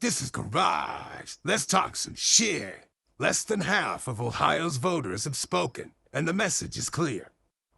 This is Garage. Let's talk some shit. Less than half of Ohio's voters have spoken, and the message is clear.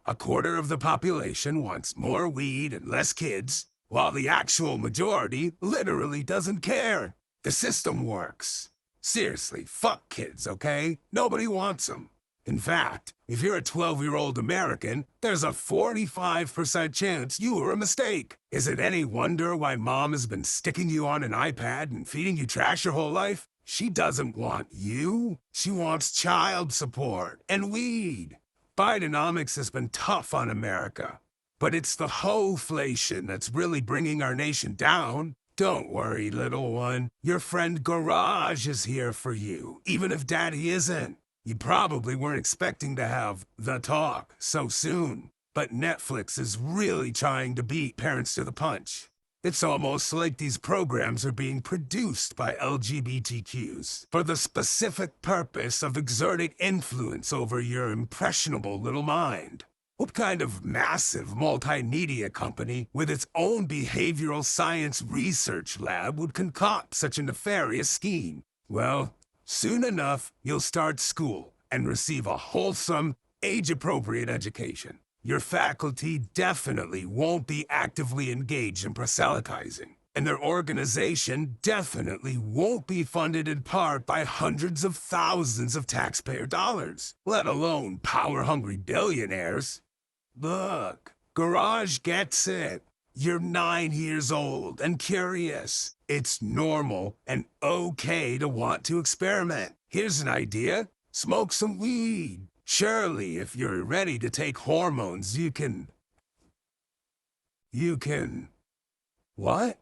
A quarter of the population wants more weed and less kids, while the actual majority literally doesn't care. The system works. Seriously, fuck kids, okay? Nobody wants them. In fact, if you're a 12-year-old American, there's a 45% chance you were a mistake. Is it any wonder why mom has been sticking you on an iPad and feeding you trash your whole life? She doesn't want you. She wants child support and weed. Bidenomics has been tough on America, but it's the hoeflation that's really bringing our nation down. Don't worry, little one. Your friend Garage is here for you, even if Daddy isn't. You probably weren't expecting to have the talk so soon, but Netflix is really trying to beat parents to the punch. It's almost like these programs are being produced by LGBTQs for the specific purpose of exerting influence over your impressionable little mind. What kind of massive multimedia company with its own behavioral science research lab would concoct such a nefarious scheme? Well, soon enough, you'll start school and receive a wholesome, age-appropriate education. Your faculty definitely won't be actively engaged in proselytizing, and their organization definitely won't be funded in part by hundreds of thousands of taxpayer dollars, let alone power-hungry billionaires. Look, Garage gets it. You're 9 years old and curious. It's normal and okay to want to experiment. Here's an idea. Smoke some weed. Surely, if you're ready to take hormones, you can... What?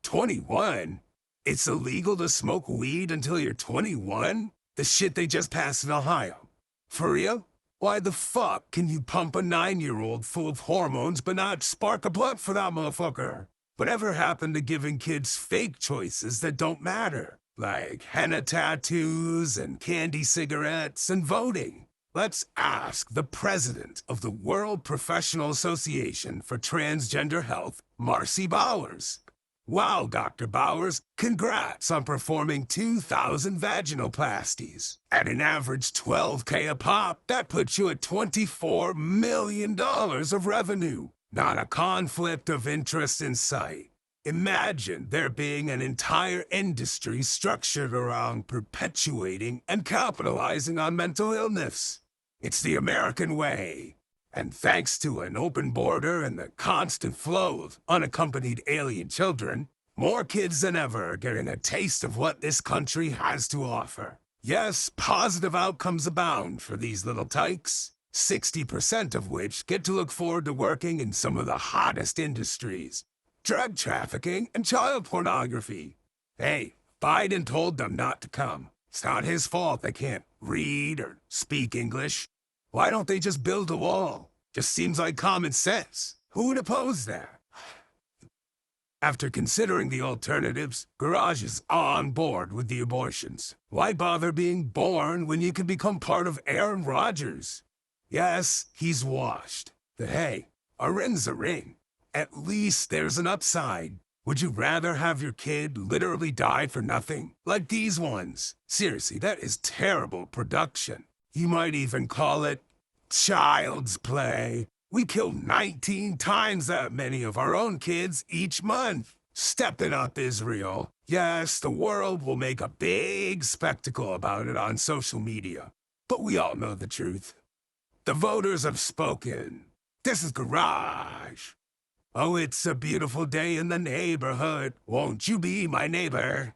21? It's illegal to smoke weed until you're 21? The shit they just passed in Ohio. For real? Why the fuck can you pump a 9-year-old full of hormones but not spark a blunt for that motherfucker? Whatever happened to giving kids fake choices that don't matter? Like henna tattoos and candy cigarettes and voting? Let's ask the president of the World Professional Association for Transgender Health, Marcy Bowers. Wow, Dr. Bowers, congrats on performing 2,000 vaginoplasties. At an average $12K a pop, that puts you at $24 million of revenue. Not a conflict of interest in sight. Imagine there being an entire industry structured around perpetuating and capitalizing on mental illness. It's the American way. And thanks to an open border and the constant flow of unaccompanied alien children, more kids than ever are getting a taste of what this country has to offer. Yes, positive outcomes abound for these little tykes, 60% of which get to look forward to working in some of the hottest industries. Drug trafficking and child pornography. Hey, Biden told them not to come. It's not his fault they can't read or speak English. Why don't they just build a wall? Just seems like common sense. Who would oppose that? After considering the alternatives, Garage is on board with the abortions. Why bother being born when you can become part of Aaron Rodgers? Yes, he's washed. But hey, a ring's a ring. At least there's an upside. Would you rather have your kid literally die for nothing? Like these ones. Seriously, that is terrible production. You might even call it child's play. We kill 19 times that many of our own kids each month. Step it up, Israel. Yes, the world will make a big spectacle about it on social media. But we all know the truth. The voters have spoken. This is Garage. Oh, it's a beautiful day in the neighborhood. Won't you be my neighbor?